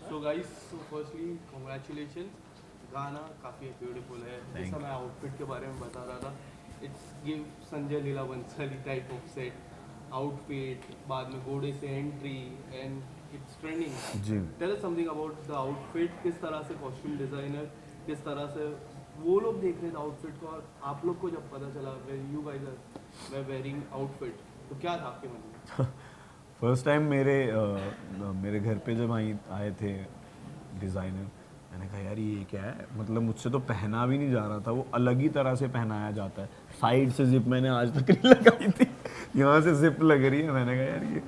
So guys, so firstly congratulation. गाना काफ़ी beautiful है। जैसा मैं आउटफिट के बारे में बता रहा था, it's give Sanjay Leela Bhansali type of set outfit, बाद में घोड़े से entry and it's trending. Ji tell us something about the outfit. किस तरह से कॉस्ट्यूम डिज़ाइनर, किस तरह से वो लोग देख रहे थे आउटफिट को, और आप लोग को जब पता चला you guys are wearing outfit, तो क्या था आपके मन में? फर्स्ट टाइम मेरे घर पे जब आए थे डिज़ाइनर, मैंने कहा यार ये क्या है, मतलब मुझसे तो पहना भी नहीं जा रहा था, वो अलग ही तरह से पहनाया जाता है। साइड से जिप मैंने आज तक नहीं लगाई थी, यहाँ से जिप लग रही है। मैंने कहा यार ये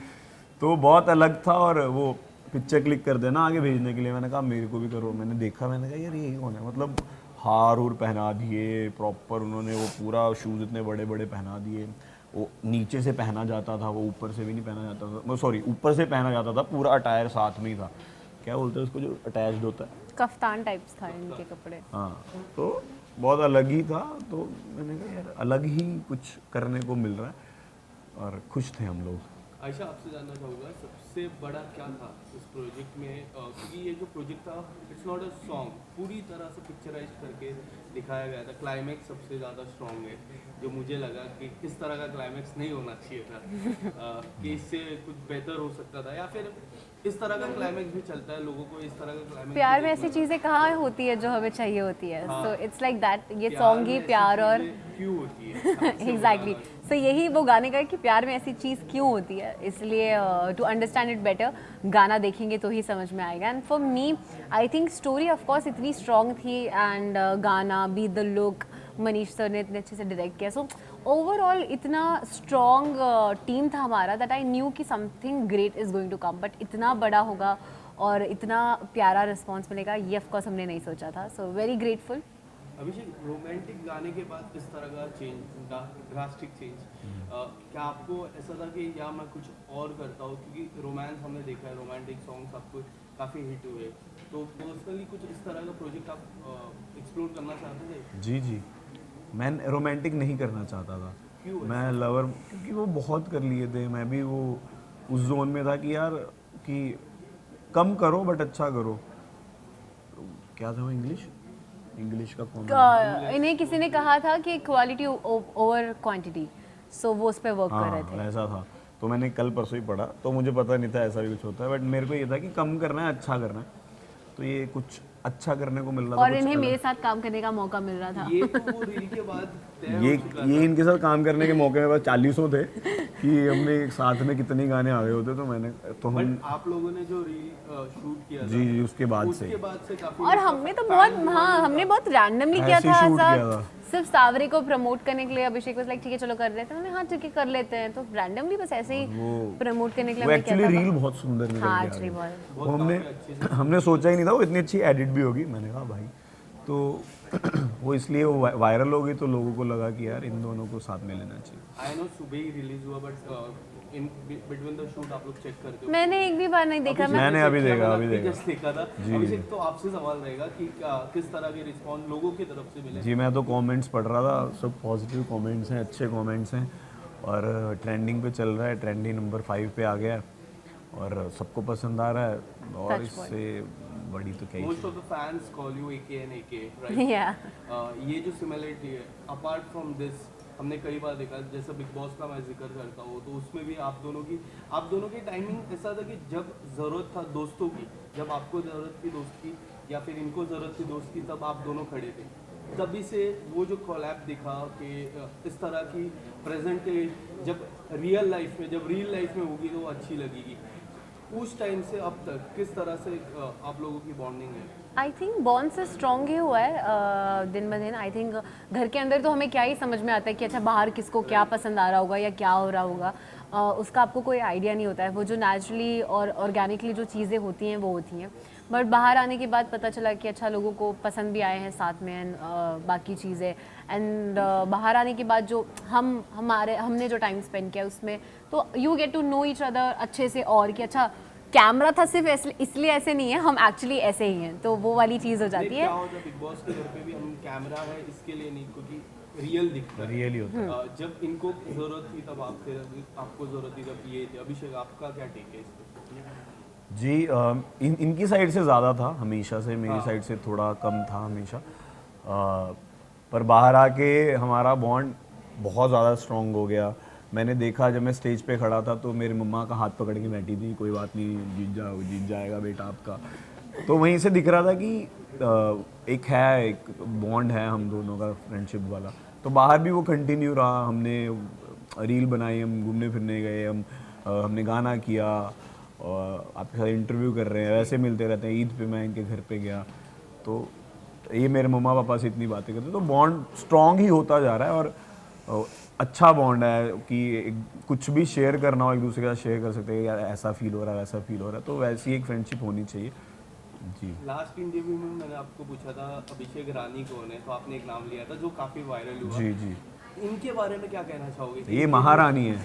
तो बहुत अलग था। और वो पिक्चर क्लिक कर देना आगे भेजने के लिए, मैंने कहा मेरे को भी करो। मैंने देखा, मैंने कहा यार ये कौन है, मतलब हार और पहना दिए प्रॉपर उन्होंने, वो पूरा शूज़ इतने बड़े बड़े पहना दिए। वो नीचे से पहना जाता था, वो ऊपर से भी नहीं पहना जाता था, सॉरी ऊपर से पहना जाता था, पूरा अटायर साथ में ही था। क्या बोलते हैं उसको जो अटैच्ड होता है? कफ्तान टाइप्स था इनके कपड़े। हाँ, तो बहुत अलग ही था। तो मैंने कहा यार अलग ही कुछ करने को मिल रहा है, और खुश थे हम लोग। आयशा, आपसे जानना चाहूँगा सबसे बड़ा क्या था इस प्रोजेक्ट में, क्योंकि ये जो प्रोजेक्ट था इट्स नॉट अ सॉन्ग, पूरी तरह से पिक्चराइज करके दिखाया गया था। क्लाइमैक्स सबसे ज़्यादा स्ट्रॉन्ग है, जो मुझे लगा कि किस तरह का क्लाइमैक्स नहीं होना चाहिए था, कि इससे कुछ बेहतर हो सकता था, या फिर इस तरह का क्लाइमैक्स भी चलता है, लोगों को इस तरह का क्लाइमैक्स प्यार में ऐसी चीज़ें कहाँ होती है जो हमें चाहिए होती है, सो इट्स लाइक दैट। ये सॉन्ग ही प्यार और क्यों होती है एग्जैक्टली सो यही वो गाने का है कि प्यार में ऐसी चीज़ क्यों होती है। इसलिए टू अंडरस्टैंड इट बेटर गाना देखेंगे तो ही समझ में आएगा। And for me I think story of course इतनी स्ट्रॉन्ग थी, एंड गाना be the look, Manish sir ने इतने अच्छे से डायरेक्ट किया। सो ओवरऑल इतना स्ट्रॉन्ग टीम था हमारा दैट आई न्यू कि something great is going to come, but इतना बड़ा होगा और इतना प्यारा रिस्पॉन्स मिलेगा ये ऑफकोर्स हमने नहीं सोचा था। So very grateful. Abhishek, romantic गाने के बाद इस तरह का चेंज, ड्रास्टिक चेंज, क्या आपको ऐसा था कि या मैं कुछ और करता हूँ, क्योंकि रोमांस हमने देखा है, रोमांटिक सॉन्ग्स आपको काफ़ी हिट हुए, तो पर्सनली कुछ इस तरह का प्रोजेक्ट आप एक्सप्लोर करना चाहते थे? जी जी, मैं रोमांटिक नहीं करना चाहता था। क्यों? मैं लवर, क्योंकि वो बहुत कर लिए थे, मैं भी वो उस जोन में था कि यार कि कम करो बट अच्छा करो। क्या था वो, इंग्लिश का कॉमेंट? इन्हें किसी ने कहा था कि क्वालिटी ओवर क्वांटिटी, सो वो उस पर वर्क कर रहे हाँ, थे। ऐसा था। तो मैंने कल परसों ही पढ़ा, तो मुझे पता नहीं था ऐसा भी कुछ होता है, बट मेरे को ये था कि कम करना है, अच्छा करना है। तो ये कुछ अच्छा करने को मिल रहा था, और कुछ इन्हें अलग। मेरे साथ काम करने का मौका मिल रहा था। ये तो वो रील के बाद तय ये हो चुका ये था। इनके साथ काम करने के मौके मेरे पास 40 थे कि हमने एक साथ में कितने गाने आ गए होते। तो हम बट आप लोगों ने जो रील शूट किया जी था, जी उसके बाद से उसके बाद से काफी और हमने तो बहुत, हाँ हमने बहुत रैंडमली किया ऐसे था शूट ऐसा, किया था। सिर्फ सावरे को प्रमोट करने के लिए। अभिषेक वाज लाइक ठीक है चलो कर लेते हैं, हाँ ठीक है कर लेते हैं, तो रैंडमली बस ऐसे ही प्रमोट करने के लिए वो हमने किया एक्चुअली था। रील बहुत सुंदर निकल हाँ के आ एक्चुअली गई। बहुत वो हमने सोचा ही नहीं था वो इतनी अच्छी एडिट भी होगी। मैंने कहा भाई, तो वो इसलिए वो वायरल हो गई, तो लोगों को लगा कि यार इन दोनों को साथ में लेना चाहिए। आई नो सुबह ही रिलीज हुआ, but in between the shoot आप लोग चेक करते हो? मैंने एक भी बार नहीं देखा। मैंने अभी जस्ट देखा था। जी। अभिषेक, तो आपसे सवाल रहेगा कि किस तरह के रिस्पॉन्स लोगों की तरफ से मिले? जी, मैं तो कमेंट्स पढ़ रहा था, सब पॉजिटिव कमेंट्स हैं, अच्छे कमेंट्स हैं, और ट्रेंडिंग पे चल रहा है, ट्रेंडिंग नंबर 5 पे आ गया है, और सबको पसंद आ रहा है। और Touch wood. इससे बड़ी तो क्या ही मोस्ट चीज़। Of the fans call you AK and AK, right? Yeah. ये जो सिमिलरिटी है, अपार्ट फ्रॉम दिस, हमने कई बार देखा, जैसे बिग बॉस का मैं जिक्र करता हूँ, तो उसमें भी आप दोनों की टाइमिंग ऐसा था कि जब ज़रूरत था दोस्तों की, जब आपको ज़रूरत थी दोस्त की या फिर इनको ज़रूरत थी दोस्त की, तब आप दोनों खड़े थे। तभी से वो जो कोलैब दिखा कि इस तरह की प्रेजेंटेज जब रियल लाइफ में होगी तो वो अच्छी लगेगी। उस टाइम से अब तक किस तरह से आप लोगों की बॉन्डिंग है? आई थिंक बॉन्ड से स्ट्रॉन्ग ही हुआ है दिन ब दिन। आई थिंक घर के अंदर तो हमें क्या ही समझ में आता है कि अच्छा बाहर किसको क्या पसंद आ रहा होगा या क्या हो रहा होगा, उसका आपको कोई आइडिया नहीं होता है। वो जो नेचुरली और ऑर्गेनिकली जो चीज़ें होती हैं वो होती हैं, बट बाहर आने के बाद पता चला कि अच्छा लोगों को पसंद भी आए हैं साथ में, एंड बाकी चीज़ें। एंड बाहर आने के बाद जो हमने जो टाइम स्पेंड किया उसमें, तो you get to know each other अच्छे से, और कि अच्छा कैमरा था सिर्फ इसलिए ऐसे नहीं है, हम एक्चुअली ऐसे ही हैं, तो वो वाली चीज़ हो जाती है। क्या होता है बिग बॉस के घर पे भी, हम कैमरा है इसके लिए नहीं, क्योंकि रियल दिखता है, रियल ही होता है। जब इनको जरूरत थी तब आप थे, आपको जरूरत थी तब ये थे। अभिषेक, आपका क्या टेक है इस पे? जी इनकी साइड से ज़्यादा था हमेशा से, मेरी साइड से थोड़ा कम था हमेशा। पर बाहर आके हमारा बॉन्ड बहुत ज़्यादा स्ट्रॉन्ग हो गया। मैंने देखा जब मैं स्टेज पे खड़ा था तो मेरी मम्मा का हाथ पकड़ के बैठी थी, कोई बात नहीं, जीत जाएगा बेटा आपका। तो वहीं से दिख रहा था कि एक बॉन्ड है हम दोनों का, फ्रेंडशिप वाला। तो बाहर भी वो कंटिन्यू रहा। हमने रील बनाई, हम घूमने फिरने गए, हमने गाना किया, और आपके साथ इंटरव्यू कर रहे हैं, वैसे मिलते रहते हैं। ईद पे मैं इनके घर पे गया तो ये मेरे मम्मा पापा से इतनी बातें करते, तो बॉन्ड स्ट्रॉन्ग ही होता जा रहा है। और अच्छा बॉन्ड है कि कुछ भी शेयर करना हो एक दूसरे के साथ शेयर कर सकते हैं, यार ऐसा फील हो रहा है, वैसा फील हो रहा है, तो वैसी एक फ्रेंडशिप होनी चाहिए जी। लास्ट इंटरव्यू में मैंने आपको पूछा था अभिषेक रानी कौन है, तो आपने एक नाम लिया था जो काफी वायरल हुआ। जी जी, इनके बारे में क्या कहना चाहोगे? ये महारानी है।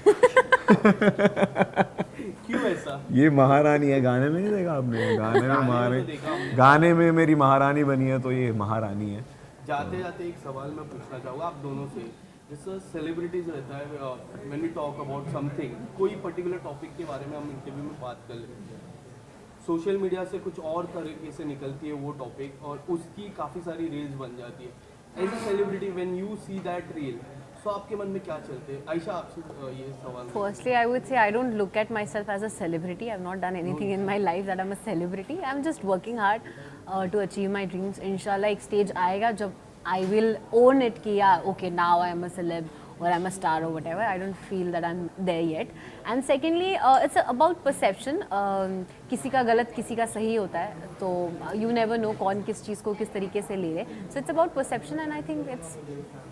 क्यों ऐसा? ये महारानी है, गाने में नहीं देखा आपने? गाने में गाने में तो देखा हमने। गाने में मेरी महारानी बनी है, तो ये महारानी है। जाते जाते एक सवाल मैं पूछना चाहूँगा आप दोनों से। जैसे सेलिब्रिटीज रहता है, when we talk about something, कोई पर्टिकुलर टॉपिक के बारे में हम इंटरव्यू में बात कर लेते हैं, सोशल मीडिया से कुछ और तरीके से निकलती है वो टॉपिक और उसकी काफ़ी सारी रील्स बन जाती है। As a celebrity when you see that reel, so आपके मन में क्या चलते हैं? आयशा आपसे ये सवाल। Firstly, I would say I don't look at myself as a celebrity. I've not done anything in my life that I'm a celebrity. I'm just working hard to achieve my dreams. Inshallah, एक stage आएगा जब I will own it कि yeah, okay, now I am a celeb or I'm a star or whatever. I don't feel that I'm there yet. And secondly, it's about perception. किसी का गलत किसी का सही होता है, तो you never know कौन किस चीज़ को किस तरीके से ले रहे। So it's about perception and I think it's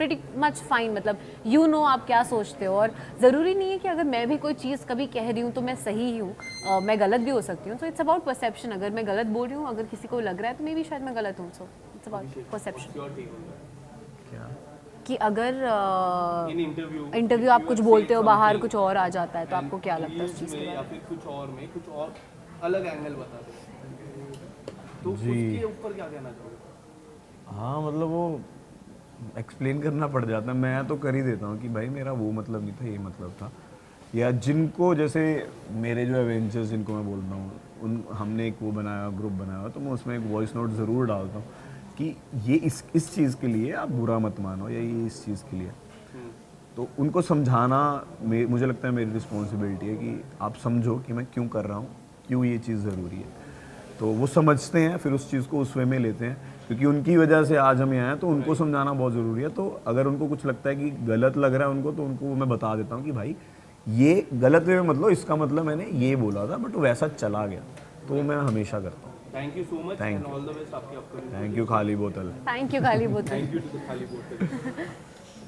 pretty much fine. मतलब you know आप क्या सोचते हो, और ज़रूरी नहीं है कि अगर मैं भी कोई चीज़ कभी कह रही हूँ तो मैं सही ही हूँ, मैं गलत भी हो सकती हूँ। So it's about perception. अगर मैं गलत बोल रही हूँ, अगर किसी को लग रहा है तो मे भी शायद मैं गलत हूँ। So it's about perception. Your take on that? क्या? कि अगर In इंटरव्यू आप कुछ बोलते हो, बाहर कुछ और आ जाता है, तो आपको क्या लगता है उस चीज़ के या बारे फिर कुछ और में कुछ और अलग एंगल बता दो, तो जी। उसके ऊपर क्या कहना चाहोगे? हाँ मतलब वो एक्सप्लेन करना पड़ जाता है। मैं तो कर ही देता हूँ कि भाई मेरा वो मतलब नहीं था, ये मतलब था। या जिनको जैसे मेरे जो एवेंजर्स जिनको मैं बोलता हूँ, उन हमने एक वो बनाया, ग्रुप बनाया, तो मैं उसमें एक वॉइस नोट ज़रूर डालता हूँ कि ये इस चीज़ के लिए आप बुरा मत मानो, या ये इस चीज़ के लिए। तो उनको समझाना मुझे लगता है मेरी रिस्पॉन्सिबिलिटी है कि आप समझो कि मैं क्यों कर रहा हूँ, क्यों ये चीज़ ज़रूरी है। तो वो समझते हैं, फिर उस चीज़ को उस वे में लेते हैं, क्योंकि उनकी वजह से आज हम यहाँ हैं, तो उनको समझाना बहुत ज़रूरी है। तो अगर उनको कुछ लगता है कि गलत लग रहा है उनको, तो उनको मैं बता देता हूँ कि भाई ये गलत वे में मतलब, इसका मतलब मैंने ये बोला था बट वैसा चला गया। तो वो मैं हमेशा करता हूँ। Thank you so much Thank and all the best आपके अपकमिंग। थैंक यू खाली बोतल। थैंक यू खाली बोतल। थैंक यू टू द खाली बोतल।